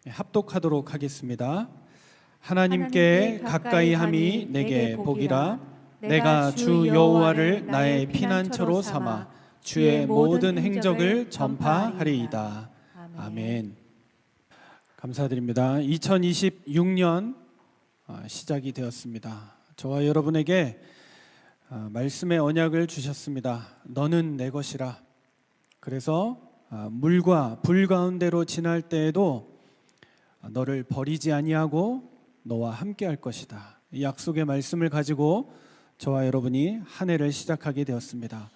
합독하도록 하겠습니다. 하나님께 가까이 함이 내게 복이라. 내가 주 여호와를 나의 피난처로 삼아 주의 모든 행적을 전파하리이다. 아멘. 감사드립니다. 2026년 시작이 되었습니다. 저와 여러분에게 말씀의 언약을 주셨습니다. 너는 내 것이라. 그래서 물과 불 가운데로 지날 때에도 너를 버리지 아니하고 너와 함께 할 것이다. 이 약속의 말씀을 가지고 저와 여러분이 한 해를 시작하게 되었습니다.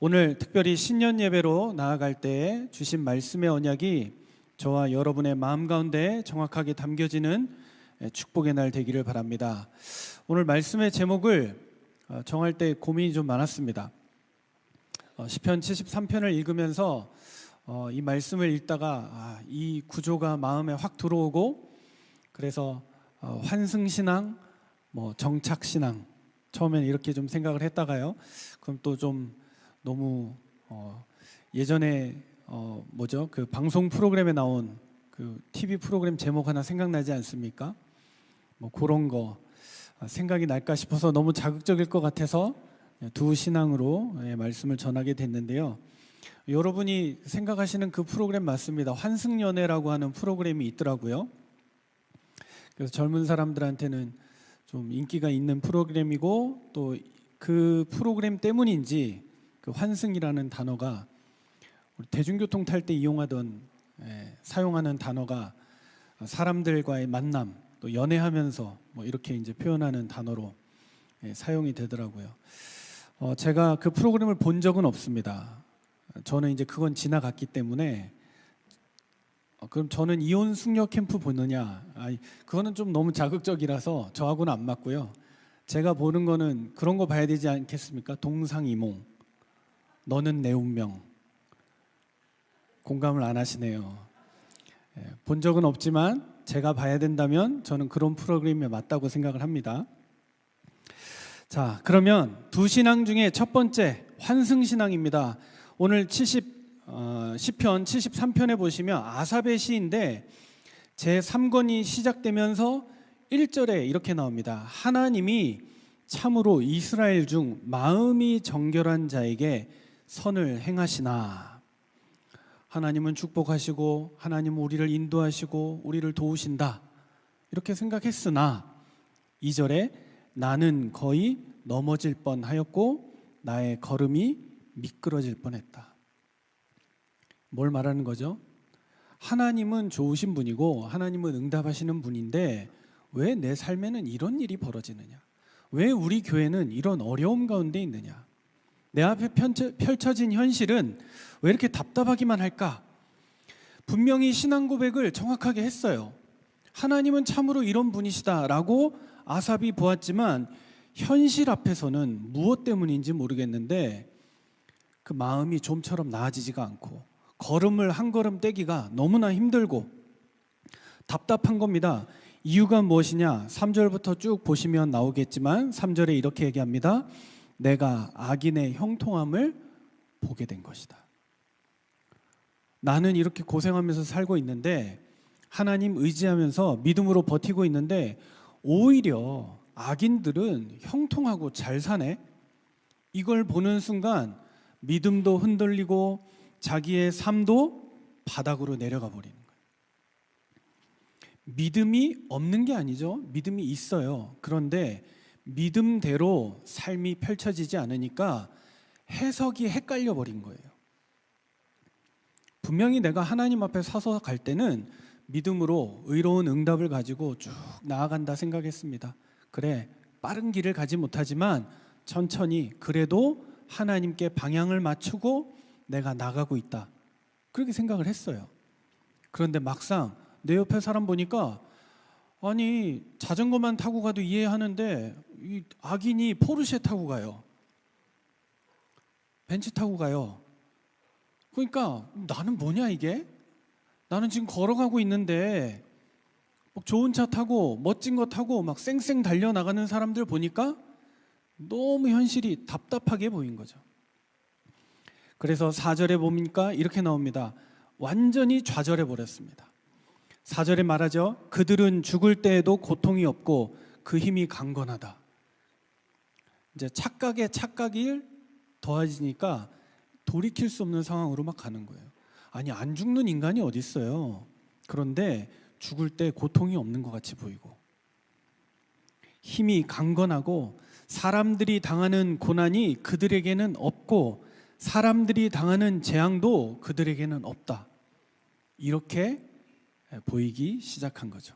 오늘 특별히 신년 예배로 나아갈 때에 주신 말씀의 언약이 저와 여러분의 마음 가운데 정확하게 담겨지는 축복의 날 되기를 바랍니다. 오늘 말씀의 제목을 정할 때 고민이 좀 많았습니다. 시편 73편을 읽으면서 이 말씀을 읽다가 이 구조가 마음에 확 들어오고, 그래서 환승신앙, 정착신앙, 처음에는 이렇게 좀 생각을 했다가요, 그럼 또 좀 너무 예전에 그 방송 프로그램에 나온 그 TV 프로그램 제목 하나 생각나지 않습니까? 그런 거 생각이 날까 싶어서 너무 자극적일 것 같아서 두 신앙으로 말씀을 전하게 됐는데요. 여러분이 생각하시는 그 프로그램 맞습니다. 환승연애라고 하는 프로그램이 있더라고요. 그래서 젊은 사람들한테는 좀 인기가 있는 프로그램이고, 또 그 프로그램 때문인지 그 환승이라는 단어가 우리 대중교통 탈 때 이용하던 사용하는 단어가 사람들과의 만남, 또 연애하면서 이렇게 이제 표현하는 단어로 사용이 되더라고요. 제가 그 프로그램을 본 적은 없습니다. 저는 이제 그건 지나갔기 때문에. 그럼 저는 이혼 숙녀 캠프 보느냐? 그거는 좀 너무 자극적이라서 저하고는 안 맞고요. 제가 보는 거는 그런 거 봐야 되지 않겠습니까? 동상이몽, 너는 내 운명. 공감을 안 하시네요. 본 적은 없지만 제가 봐야 된다면 저는 그런 프로그램에 맞다고 생각을 합니다. 자, 그러면 두 신앙 중에 첫 번째 환승신앙입니다. 오늘 시편 73편에 보시면 아삽의 시인데 제3권이 시작되면서 1절에 이렇게 나옵니다. 하나님이 참으로 이스라엘 중 마음이 정결한 자에게 선을 행하시나. 하나님은 축복하시고 하나님은 우리를 인도하시고 우리를 도우신다, 이렇게 생각했으나 2절에 나는 거의 넘어질 뻔하였고 나의 걸음이 미끄러질 뻔했다. 뭘 말하는 거죠? 하나님은 좋으신 분이고 하나님은 응답하시는 분인데 왜 내 삶에는 이런 일이 벌어지느냐? 왜 우리 교회는 이런 어려움 가운데 있느냐? 내 앞에 펼쳐진 현실은 왜 이렇게 답답하기만 할까? 분명히 신앙 고백을 정확하게 했어요. 하나님은 참으로 이런 분이시다라고 아삽이 보았지만 현실 앞에서는 무엇 때문인지 모르겠는데 그 마음이 좀처럼 나아지지가 않고 걸음을 한 걸음 떼기가 너무나 힘들고 답답한 겁니다. 이유가 무엇이냐? 3절부터 쭉 보시면 나오겠지만 3절에 이렇게 얘기합니다. 내가 악인의 형통함을 보게 된 것이다. 나는 이렇게 고생하면서 살고 있는데, 하나님 의지하면서 믿음으로 버티고 있는데 오히려 악인들은 형통하고 잘 사네. 이걸 보는 순간 믿음도 흔들리고 자기의 삶도 바닥으로 내려가 버리는 거예요. 믿음이 없는 게 아니죠. 믿음이 있어요. 그런데 믿음대로 삶이 펼쳐지지 않으니까 해석이 헷갈려 버린 거예요. 분명히 내가 하나님 앞에 서서 갈 때는 믿음으로 의로운 응답을 가지고 쭉 나아간다 생각했습니다. 그래, 빠른 길을 가지 못하지만 천천히 그래도 하나님께 방향을 맞추고 내가 나가고 있다, 그렇게 생각을 했어요. 그런데 막상 내 옆에 사람 보니까 아니 자전거만 타고 가도 이해하는데 이 악인이 포르쉐 타고 가요. 벤츠 타고 가요. 그러니까 나는 뭐냐 이게? 나는 지금 걸어가고 있는데 막 좋은 차 타고 멋진 거 타고 막 쌩쌩 달려나가는 사람들 보니까 너무 현실이 답답하게 보인 거죠. 그래서 4절에 보니까 이렇게 나옵니다. 완전히 좌절해 버렸습니다. 4절에 말하죠. 그들은 죽을 때에도 고통이 없고 그 힘이 강건하다. 이제 착각에 착각이 더해지니까 돌이킬 수 없는 상황으로 막 가는 거예요. 아니, 안 죽는 인간이 어디 있어요. 그런데 죽을 때 고통이 없는 것 같이 보이고, 힘이 강건하고 사람들이 당하는 고난이 그들에게는 없고 사람들이 당하는 재앙도 그들에게는 없다. 이렇게 보이기 시작한 거죠.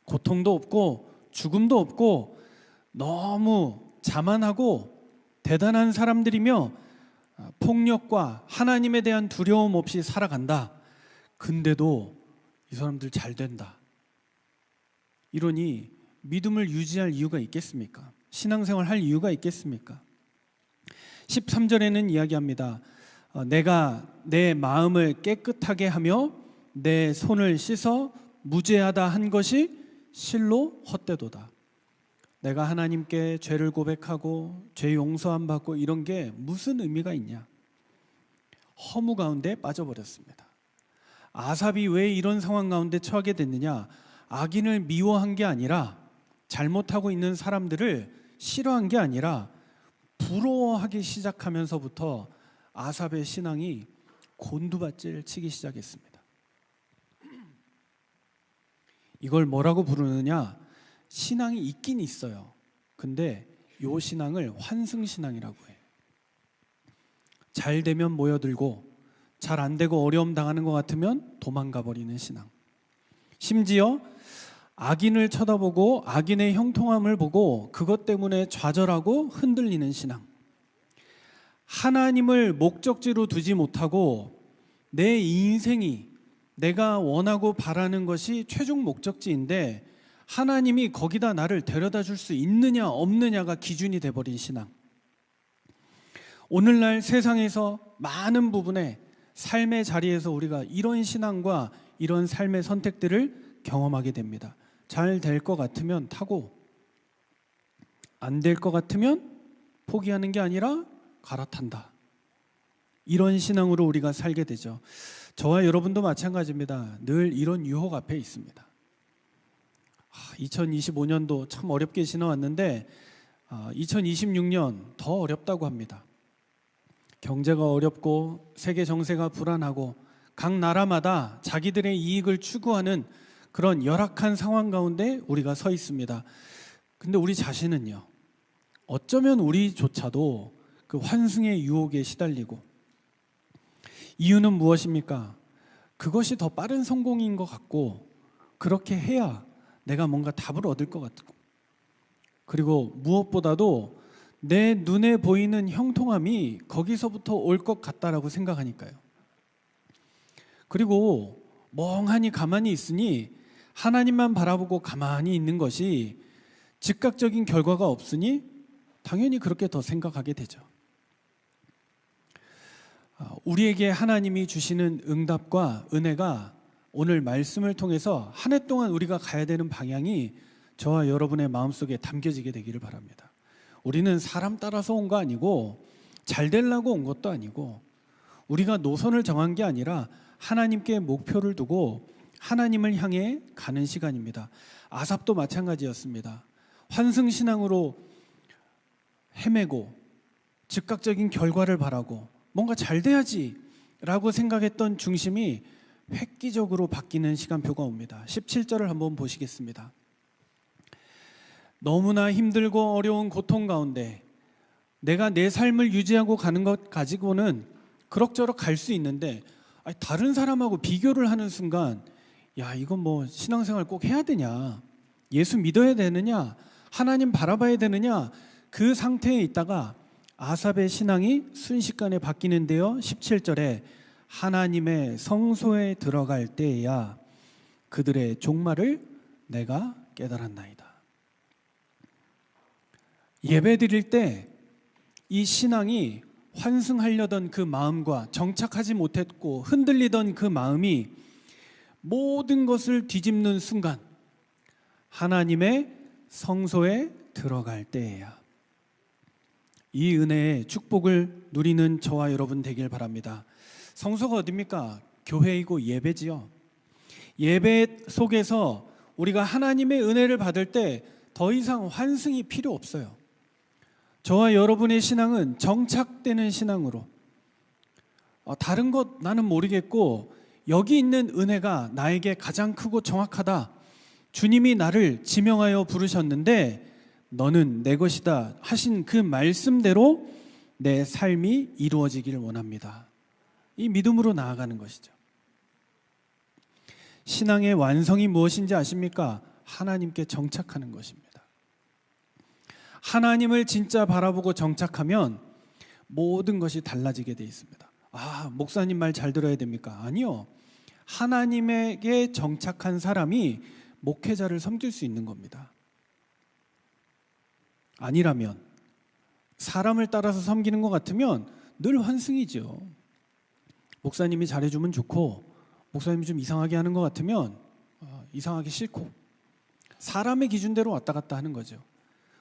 고통도 없고 죽음도 없고 너무 자만하고 대단한 사람들이며 폭력과 하나님에 대한 두려움 없이 살아간다. 근데도 이 사람들 잘 된다. 이러니 믿음을 유지할 이유가 있겠습니까? 신앙생활 할 이유가 있겠습니까? 13절에는 이야기합니다. 내가 내 마음을 깨끗하게 하며 내 손을 씻어 무죄하다 한 것이 실로 헛되도다. 내가 하나님께 죄를 고백하고 죄 용서함 받고 이런 게 무슨 의미가 있냐? 허무 가운데 빠져버렸습니다. 아삽이 왜 이런 상황 가운데 처하게 됐느냐? 악인을 미워한 게 아니라, 잘못하고 있는 사람들을 싫어한 게 아니라 부러워하기 시작하면서부터 아삽의 신앙이 곤두밭질 치기 시작했습니다. 이걸 뭐라고 부르느냐? 신앙이 있긴 있어요. 근데 이 신앙을 환승신앙이라고 해요. 잘 되면 모여들고 잘 안 되고 어려움 당하는 것 같으면 도망가 버리는 신앙. 심지어 악인을 쳐다보고 악인의 형통함을 보고 그것 때문에 좌절하고 흔들리는 신앙. 하나님을 목적지로 두지 못하고 내 인생이 내가 원하고 바라는 것이 최종 목적지인데 하나님이 거기다 나를 데려다 줄 수 있느냐 없느냐가 기준이 돼버린 신앙. 오늘날 세상에서 많은 부분에 삶의 자리에서 우리가 이런 신앙과 이런 삶의 선택들을 경험하게 됩니다. 잘 될 것 같으면 타고, 안 될 것 같으면 포기하는 게 아니라 갈아탄다. 이런 신앙으로 우리가 살게 되죠. 저와 여러분도 마찬가지입니다. 늘 이런 유혹 앞에 있습니다. 2025년도 참 어렵게 지나왔는데 2026년 더 어렵다고 합니다. 경제가 어렵고 세계 정세가 불안하고 각 나라마다 자기들의 이익을 추구하는 그런 열악한 상황 가운데 우리가 서 있습니다. 근데 우리 자신은요, 어쩌면 우리조차도 그 환승의 유혹에 시달리고, 이유는 무엇입니까? 그것이 더 빠른 성공인 것 같고 그렇게 해야 내가 뭔가 답을 얻을 것 같고, 그리고 무엇보다도 내 눈에 보이는 형통함이 거기서부터 올 것 같다라고 생각하니까요. 그리고 멍하니 가만히 있으니, 하나님만 바라보고 가만히 있는 것이 즉각적인 결과가 없으니 당연히 그렇게 더 생각하게 되죠. 우리에게 하나님이 주시는 응답과 은혜가 오늘 말씀을 통해서 한 해 동안 우리가 가야 되는 방향이 저와 여러분의 마음속에 담겨지게 되기를 바랍니다. 우리는 사람 따라서 온 거 아니고 잘 되려고 온 것도 아니고 우리가 노선을 정한 게 아니라 하나님께 목표를 두고 하나님을 향해 가는 시간입니다. 아삽도 마찬가지였습니다. 환승신앙으로 헤매고 즉각적인 결과를 바라고 뭔가 잘 돼야지 라고 생각했던 중심이 획기적으로 바뀌는 시간표가 옵니다. 17절을 한번 보시겠습니다. 너무나 힘들고 어려운 고통 가운데 내가 내 삶을 유지하고 가는 것 가지고는 그럭저럭 갈 수 있는데, 다른 사람하고 비교를 하는 순간, 야, 이건 뭐 신앙생활 꼭 해야 되냐, 예수 믿어야 되느냐, 하나님 바라봐야 되느냐, 그 상태에 있다가 아삽의 신앙이 순식간에 바뀌는데요. 17절에 하나님의 성소에 들어갈 때에야 그들의 종말을 내가 깨달았나이다. 예배 드릴 때 이 신앙이 환승하려던 그 마음과 정착하지 못했고 흔들리던 그 마음이 모든 것을 뒤집는 순간, 하나님의 성소에 들어갈 때에야 이 은혜의 축복을 누리는 저와 여러분 되길 바랍니다. 성소가 어디입니까? 교회이고 예배지요. 예배 속에서 우리가 하나님의 은혜를 받을 때 더 이상 환승이 필요 없어요. 저와 여러분의 신앙은 정착되는 신앙으로, 다른 것 나는 모르겠고 여기 있는 은혜가 나에게 가장 크고 정확하다. 주님이 나를 지명하여 부르셨는데 너는 내 것이다 하신 그 말씀대로 내 삶이 이루어지기를 원합니다. 이 믿음으로 나아가는 것이죠. 신앙의 완성이 무엇인지 아십니까? 하나님께 정착하는 것입니다. 하나님을 진짜 바라보고 정착하면 모든 것이 달라지게 돼 있습니다. 목사님 말 잘 들어야 됩니까? 아니요. 하나님에게 정착한 사람이 목회자를 섬길 수 있는 겁니다. 아니라면, 사람을 따라서 섬기는 것 같으면 늘 환승이죠. 목사님이 잘해주면 좋고 목사님이 좀 이상하게 하는 것 같으면 이상하게 싫고, 사람의 기준대로 왔다 갔다 하는 거죠.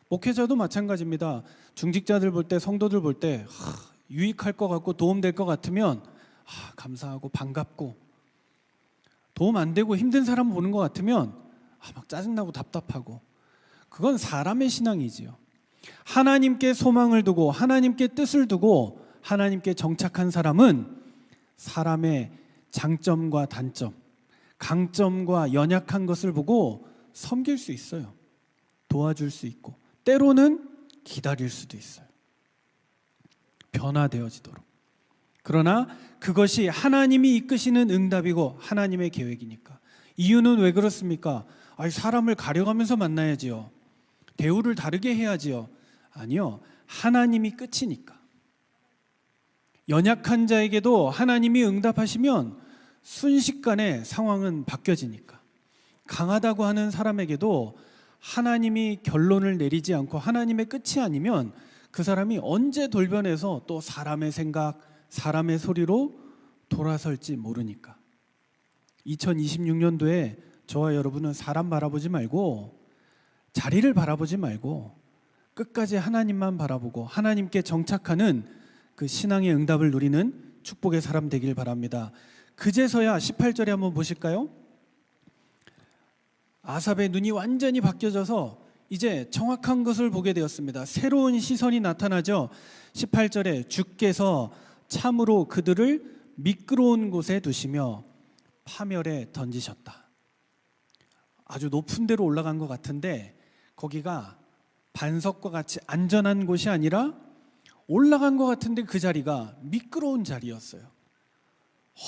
목회자도 마찬가지입니다. 중직자들 볼 때, 성도들 볼 때 유익할 것 같고 도움될 것 같으면 감사하고 반갑고, 도움 안 되고 힘든 사람 보는 것 같으면 막 짜증나고 답답하고, 그건 사람의 신앙이지요. 하나님께 소망을 두고 하나님께 뜻을 두고 하나님께 정착한 사람은 사람의 장점과 단점, 강점과 연약한 것을 보고 섬길 수 있어요. 도와줄 수 있고, 때로는 기다릴 수도 있어요. 변화되어지도록. 그러나 그것이 하나님이 이끄시는 응답이고 하나님의 계획이니까. 이유는 왜 그렇습니까? 사람을 가려가면서 만나야지요. 대우를 다르게 해야지요. 아니요. 하나님이 끝이니까. 연약한 자에게도 하나님이 응답하시면 순식간에 상황은 바뀌어지니까. 강하다고 하는 사람에게도 하나님이 결론을 내리지 않고 하나님의 끝이 아니면 그 사람이 언제 돌변해서 또 사람의 생각, 사람의 소리로 돌아설지 모르니까. 2026년도에 저와 여러분은 사람 바라보지 말고, 자리를 바라보지 말고 끝까지 하나님만 바라보고 하나님께 정착하는 그 신앙의 응답을 누리는 축복의 사람 되길 바랍니다. 그제서야 18절에 한번 보실까요? 아삽의 눈이 완전히 바뀌어져서 이제 정확한 것을 보게 되었습니다. 새로운 시선이 나타나죠. 18절에 주께서 참으로 그들을 미끄러운 곳에 두시며 파멸에 던지셨다. 아주 높은 데로 올라간 것 같은데 거기가 반석과 같이 안전한 곳이 아니라 올라간 것 같은데 그 자리가 미끄러운 자리였어요.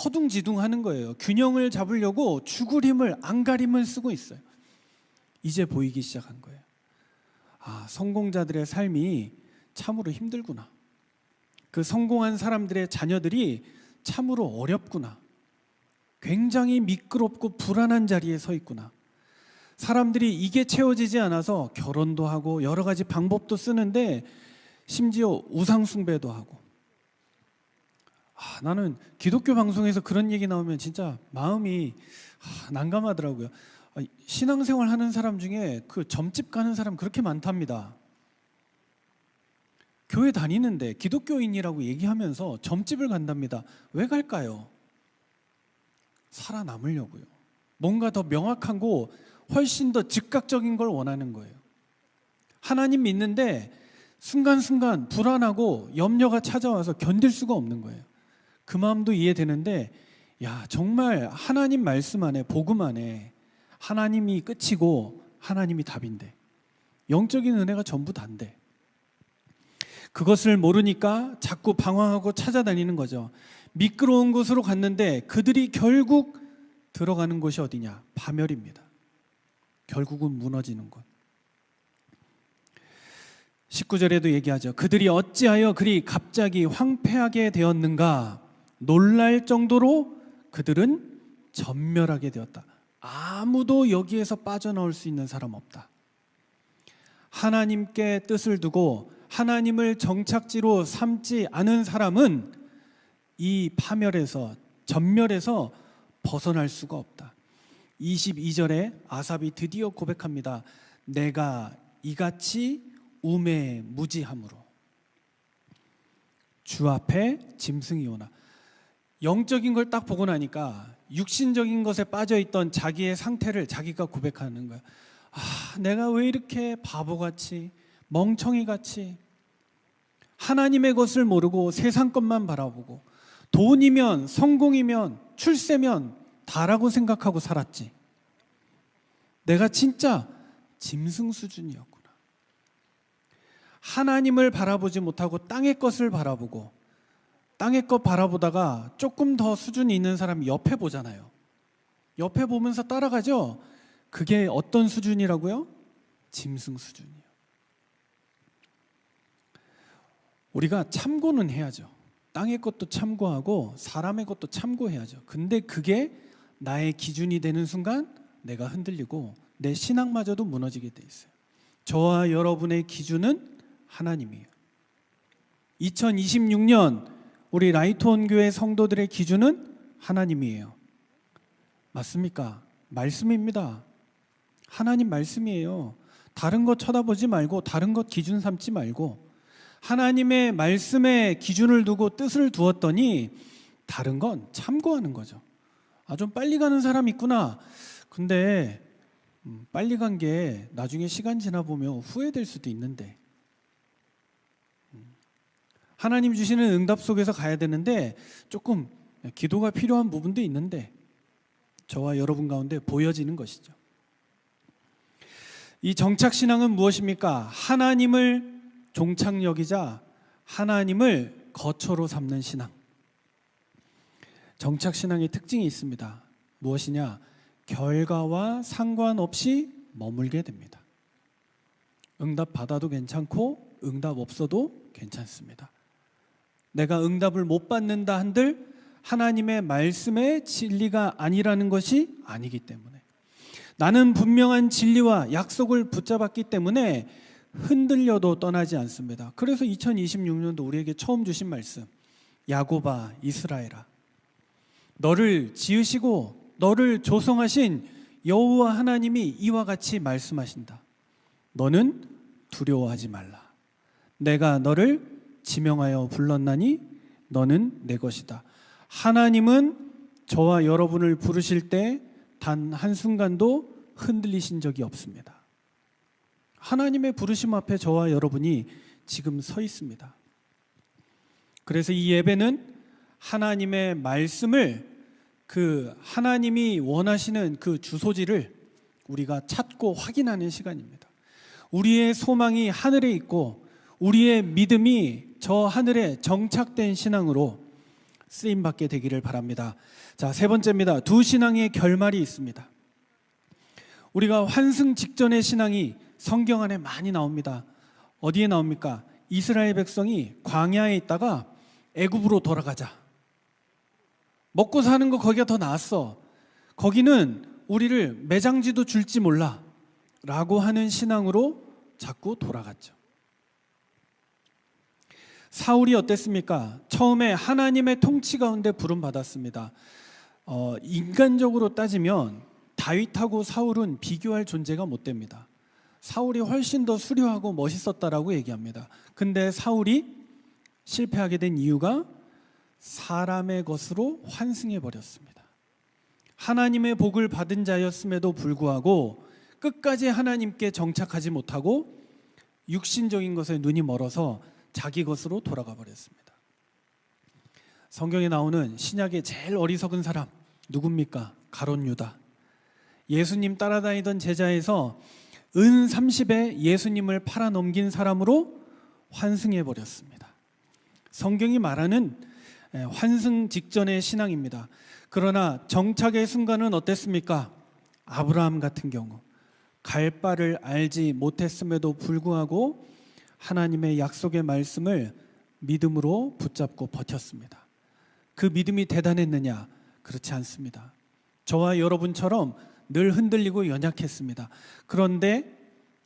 허둥지둥하는 거예요. 균형을 잡으려고 죽을 힘을, 안가림을 쓰고 있어요. 이제 보이기 시작한 거예요. 성공자들의 삶이 참으로 힘들구나. 그 성공한 사람들의 자녀들이 참으로 어렵구나. 굉장히 미끄럽고 불안한 자리에 서 있구나. 사람들이 이게 채워지지 않아서 결혼도 하고 여러 가지 방법도 쓰는데 심지어 우상숭배도 하고. 나는 기독교 방송에서 그런 얘기 나오면 진짜 마음이 난감하더라고요. 신앙생활 하는 사람 중에 그 점집 가는 사람 그렇게 많답니다. 교회 다니는데 기독교인이라고 얘기하면서 점집을 간답니다. 왜 갈까요? 살아남으려고요. 뭔가 더 명확하고 훨씬 더 즉각적인 걸 원하는 거예요. 하나님 믿는데 순간순간 불안하고 염려가 찾아와서 견딜 수가 없는 거예요. 그 마음도 이해되는데, 정말 하나님 말씀 안에, 복음 안에 하나님이 끝이고 하나님이 답인데, 영적인 은혜가 전부 다인데 그것을 모르니까 자꾸 방황하고 찾아다니는 거죠. 미끄러운 곳으로 갔는데 그들이 결국 들어가는 곳이 어디냐? 파멸입니다. 결국은 무너지는 곳. 19절에도 얘기하죠. 그들이 어찌하여 그리 갑자기 황폐하게 되었는가? 놀랄 정도로 그들은 전멸하게 되었다. 아무도 여기에서 빠져나올 수 있는 사람 없다. 하나님께 뜻을 두고 하나님을 정착지로 삼지 않은 사람은 이 파멸에서, 전멸에서 벗어날 수가 없다. 22절에 아삽이 드디어 고백합니다. 내가 이같이 우매무지함으로 주 앞에 짐승이 오나. 영적인 걸 딱 보고 나니까 육신적인 것에 빠져있던 자기의 상태를 자기가 고백하는 거야. 내가 왜 이렇게 바보같이 멍청이같이 하나님의 것을 모르고 세상 것만 바라보고 돈이면 성공이면 출세면 다라고 생각하고 살았지. 내가 진짜 짐승 수준이었구나. 하나님을 바라보지 못하고 땅의 것을 바라보고 땅의 것 바라보다가 조금 더 수준이 있는 사람이 옆에 보잖아요. 옆에 보면서 따라가죠. 그게 어떤 수준이라고요? 짐승 수준이에요. 우리가 참고는 해야죠. 땅의 것도 참고하고 사람의 것도 참고해야죠. 근데 그게 나의 기준이 되는 순간 내가 흔들리고 내 신앙마저도 무너지게 돼 있어요. 저와 여러분의 기준은 하나님이에요. 2026년 우리 라이트온 교회 성도들의 기준은 하나님이에요. 맞습니까? 말씀입니다. 하나님 말씀이에요. 다른 것 쳐다보지 말고 다른 것 기준 삼지 말고 하나님의 말씀에 기준을 두고 뜻을 두었더니 다른 건 참고하는 거죠. 좀 빨리 가는 사람 있구나. 근데 빨리 간 게 나중에 시간 지나 보면 후회될 수도 있는데 하나님 주시는 응답 속에서 가야 되는데 조금 기도가 필요한 부분도 있는데 저와 여러분 가운데 보여지는 것이죠. 이 정착신앙은 무엇입니까? 하나님을 종착 여기자 하나님을 거처로 삼는 신앙. 정착신앙의 특징이 있습니다. 무엇이냐? 결과와 상관없이 머물게 됩니다. 응답 받아도 괜찮고 응답 없어도 괜찮습니다. 내가 응답을 못 받는다 한들 하나님의 말씀의 진리가 아니라는 것이 아니기 때문에 나는 분명한 진리와 약속을 붙잡았기 때문에 흔들려도 떠나지 않습니다. 그래서 2026년도 우리에게 처음 주신 말씀, 야곱아 이스라엘아, 너를 지으시고 너를 조성하신 여호와 하나님이 이와 같이 말씀하신다. 너는 두려워하지 말라. 내가 너를 지명하여 불렀나니 너는 내 것이다. 하나님은 저와 여러분을 부르실 때 단 한순간도 흔들리신 적이 없습니다. 하나님의 부르심 앞에 저와 여러분이 지금 서 있습니다. 그래서 이 예배는 하나님의 말씀을 하나님이 원하시는 그 주소지를 우리가 찾고 확인하는 시간입니다. 우리의 소망이 하늘에 있고 우리의 믿음이 저 하늘에 정착된 신앙으로 쓰임받게 되기를 바랍니다. 자, 세 번째입니다. 두 신앙의 결말이 있습니다. 우리가 환승 직전의 신앙이 성경 안에 많이 나옵니다. 어디에 나옵니까? 이스라엘 백성이 광야에 있다가 애굽으로 돌아가자. 먹고 사는 거 거기가 더 나았어. 거기는 우리를 매장지도 줄지 몰라 라고 하는 신앙으로 자꾸 돌아갔죠. 사울이 어땠습니까? 처음에 하나님의 통치 가운데 부름받았습니다. 인간적으로 따지면 다윗하고 사울은 비교할 존재가 못 됩니다. 사울이 훨씬 더 수려하고 멋있었다라고 얘기합니다. 근데 사울이 실패하게 된 이유가 사람의 것으로 환승해 버렸습니다. 하나님의 복을 받은 자였음에도 불구하고 끝까지 하나님께 정착하지 못하고 육신적인 것에 눈이 멀어서 자기 것으로 돌아가 버렸습니다. 성경에 나오는 신약의 제일 어리석은 사람 누굽니까? 가룟 유다. 예수님 따라다니던 제자에서 은 30에 예수님을 팔아넘긴 사람으로 환승해 버렸습니다. 성경이 말하는 환승 직전의 신앙입니다. 그러나 정착의 순간은 어땠습니까? 아브라함 같은 경우 갈 바를 알지 못했음에도 불구하고 하나님의 약속의 말씀을 믿음으로 붙잡고 버텼습니다. 그 믿음이 대단했느냐? 그렇지 않습니다. 저와 여러분처럼 늘 흔들리고 연약했습니다. 그런데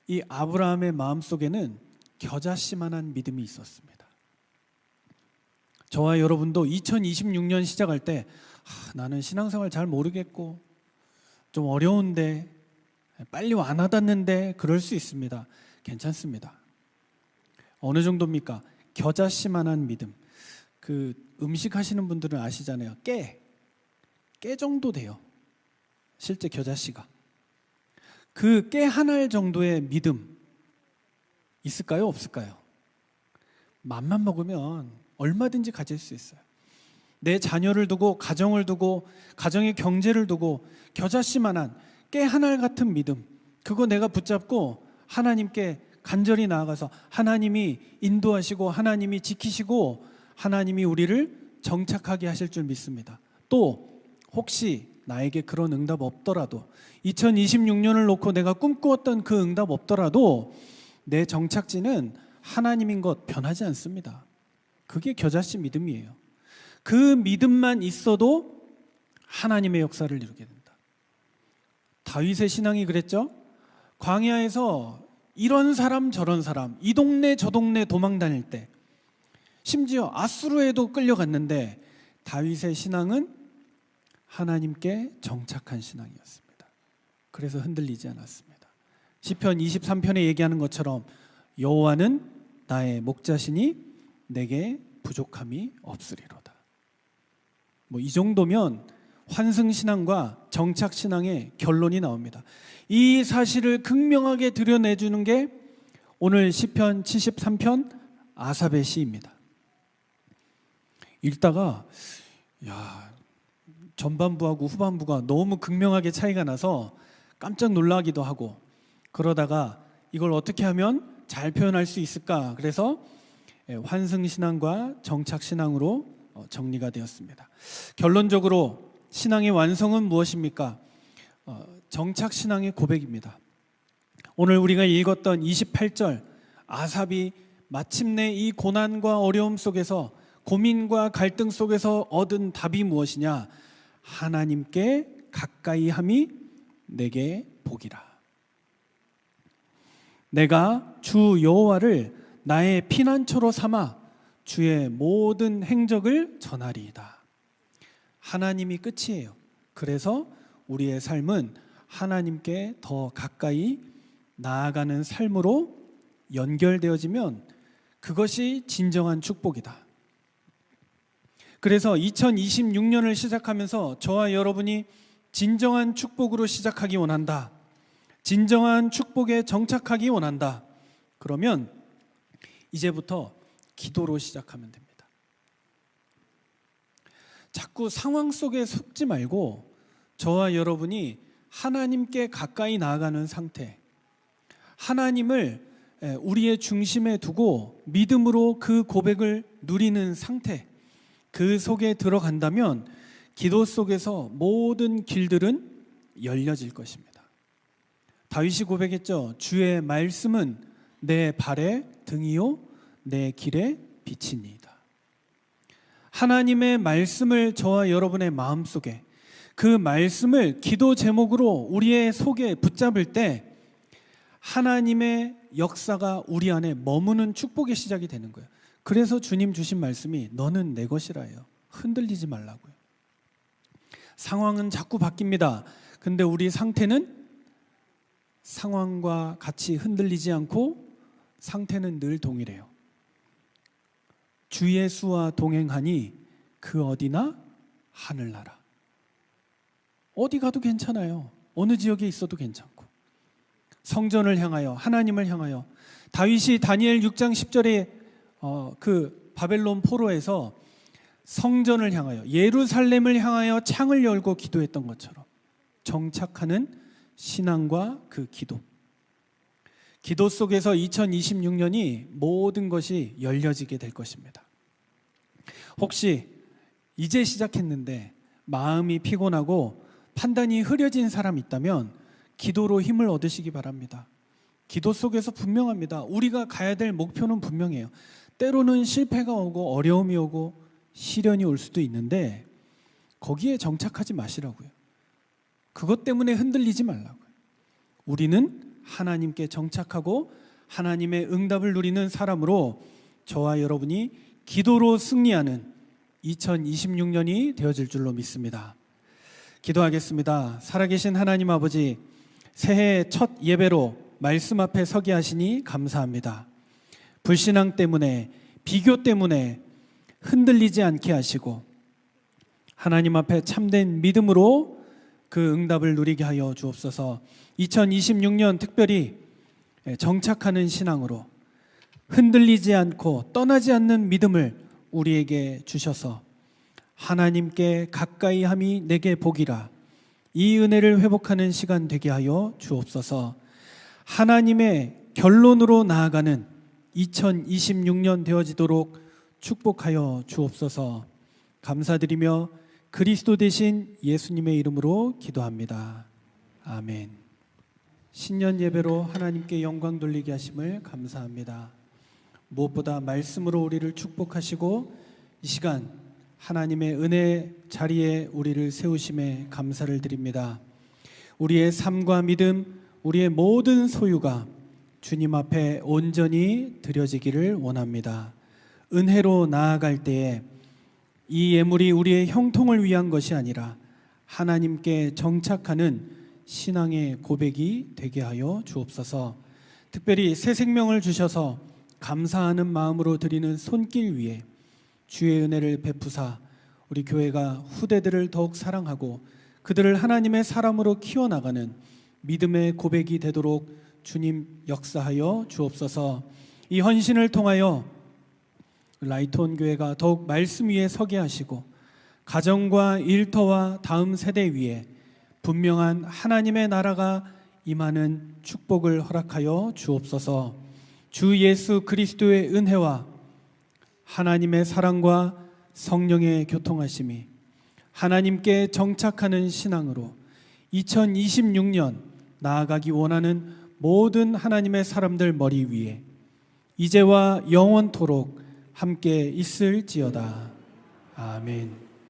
이 아브라함의 마음속에는 겨자씨만한 믿음이 있었습니다. 저와 여러분도 2026년 시작할 때 나는 신앙생활 잘 모르겠고 좀 어려운데 빨리 와닿았는데 그럴 수 있습니다. 괜찮습니다. 어느 정도입니까? 겨자씨만한 믿음. 그 음식 하시는 분들은 아시잖아요. 깨 정도 돼요. 실제 겨자씨가. 그 깨 한 알 정도의 믿음 있을까요? 없을까요? 맘만 먹으면 얼마든지 가질 수 있어요. 내 자녀를 두고, 가정을 두고, 가정의 경제를 두고 겨자씨만한 깨 한 알 같은 믿음, 그거 내가 붙잡고 하나님께 간절히 나아가서 하나님이 인도하시고 하나님이 지키시고 하나님이 우리를 정착하게 하실 줄 믿습니다. 또 혹시 나에게 그런 응답 없더라도, 2026년을 놓고 내가 꿈꾸었던 그 응답 없더라도 내 정착지는 하나님인 것 변하지 않습니다. 그게 겨자씨 믿음이에요. 그 믿음만 있어도 하나님의 역사를 이루게 된다. 다윗의 신앙이 그랬죠. 광야에서 이런 사람 저런 사람, 이 동네 저 동네 도망 다닐 때, 심지어 아수르에도 끌려갔는데 다윗의 신앙은 하나님께 정착한 신앙이었습니다. 그래서 흔들리지 않았습니다. 시편 23편에 얘기하는 것처럼 여호와는 나의 목자시니 내게 부족함이 없으리로다. 이 정도면 환승신앙과 정착신앙의 결론이 나옵니다. 이 사실을 극명하게 드러내주는 게 오늘 시편 73편 아삽의 시입니다. 읽다가 전반부하고 후반부가 너무 극명하게 차이가 나서 깜짝 놀라기도 하고, 그러다가 이걸 어떻게 하면 잘 표현할 수 있을까, 그래서 환승신앙과 정착신앙으로 정리가 되었습니다. 결론적으로 신앙의 완성은 무엇입니까? 정착신앙의 고백입니다. 오늘 우리가 읽었던 28절, 아삽이 마침내 이 고난과 어려움 속에서, 고민과 갈등 속에서 얻은 답이 무엇이냐? 하나님께 가까이 함이 내게 복이라. 내가 주 여호와를 나의 피난처로 삼아 주의 모든 행적을 전하리이다. 하나님이 끝이에요. 그래서 우리의 삶은 하나님께 더 가까이 나아가는 삶으로 연결되어지면 그것이 진정한 축복이다. 그래서 2026년을 시작하면서 저와 여러분이 진정한 축복으로 시작하기 원한다, 진정한 축복에 정착하기 원한다, 그러면 이제부터 기도로 시작하면 됩니다. 자꾸 상황 속에 속지 말고 저와 여러분이 하나님께 가까이 나아가는 상태, 하나님을 우리의 중심에 두고 믿음으로 그 고백을 누리는 상태, 그 속에 들어간다면 기도 속에서 모든 길들은 열려질 것입니다. 다윗이 고백했죠. 주의 말씀은 내 발의 등이요 내 길의 빛이니이다. 하나님의 말씀을 저와 여러분의 마음속에, 그 말씀을 기도 제목으로 우리의 속에 붙잡을 때 하나님의 역사가 우리 안에 머무는 축복의 시작이 되는 거예요. 그래서 주님 주신 말씀이 너는 내 것이라예요. 흔들리지 말라고요. 상황은 자꾸 바뀝니다. 근데 우리 상태는 상황과 같이 흔들리지 않고 상태는 늘 동일해요. 주 예수와 동행하니 그 어디나 하늘나라. 어디 가도 괜찮아요. 어느 지역에 있어도 괜찮고. 성전을 향하여, 하나님을 향하여, 다윗이 다니엘 6장 10절에 그 바벨론 포로에서 성전을 향하여, 예루살렘을 향하여 창을 열고 기도했던 것처럼 정착하는 신앙과 그 기도 속에서 2026년이 모든 것이 열려지게 될 것입니다. 혹시 이제 시작했는데 마음이 피곤하고 판단이 흐려진 사람 있다면 기도로 힘을 얻으시기 바랍니다. 기도 속에서 분명합니다. 우리가 가야 될 목표는 분명해요. 때로는 실패가 오고 어려움이 오고 시련이 올 수도 있는데 거기에 정착하지 마시라고요. 그것 때문에 흔들리지 말라고요. 우리는 하나님께 정착하고 하나님의 응답을 누리는 사람으로 저와 여러분이 기도로 승리하는 2026년이 되어질 줄로 믿습니다. 기도하겠습니다. 살아계신 하나님 아버지, 새해 첫 예배로 말씀 앞에 서게 하시니 감사합니다. 불신앙 때문에, 비교 때문에 흔들리지 않게 하시고 하나님 앞에 참된 믿음으로 그 응답을 누리게 하여 주옵소서. 2026년 특별히 정착하는 신앙으로 흔들리지 않고 떠나지 않는 믿음을 우리에게 주셔서 하나님께 가까이 함이 내게 복이라, 이 은혜를 회복하는 시간 되게 하여 주옵소서. 하나님의 결론으로 나아가는 2026년 되어지도록 축복하여 주옵소서. 감사드리며 그리스도 되신 예수님의 이름으로 기도합니다. 아멘. 신년 예배로 하나님께 영광 돌리게 하심을 감사합니다. 무엇보다 말씀으로 우리를 축복하시고 이 시간 하나님의 은혜 자리에 우리를 세우심에 감사를 드립니다. 우리의 삶과 믿음, 우리의 모든 소유가 주님 앞에 온전히 드려지기를 원합니다. 은혜로 나아갈 때에 이 예물이 우리의 형통을 위한 것이 아니라 하나님께 정착하는 신앙의 고백이 되게 하여 주옵소서. 특별히 새 생명을 주셔서 감사하는 마음으로 드리는 손길 위에 주의 은혜를 베푸사 우리 교회가 후대들을 더욱 사랑하고 그들을 하나님의 사람으로 키워나가는 믿음의 고백이 되도록 주님 역사하여 주옵소서. 이 헌신을 통하여 라이트온 교회가 더욱 말씀 위에 서게 하시고 가정과 일터와 다음 세대 위에 분명한 하나님의 나라가 임하는 축복을 허락하여 주옵소서. 주 예수 그리스도의 은혜와 하나님의 사랑과 성령의 교통하심이 하나님께 정착하는 신앙으로 2026년 나아가기 원하는 모든 하나님의 사람들 머리 위에 이제와 영원토록 함께 있을지어다. 아멘.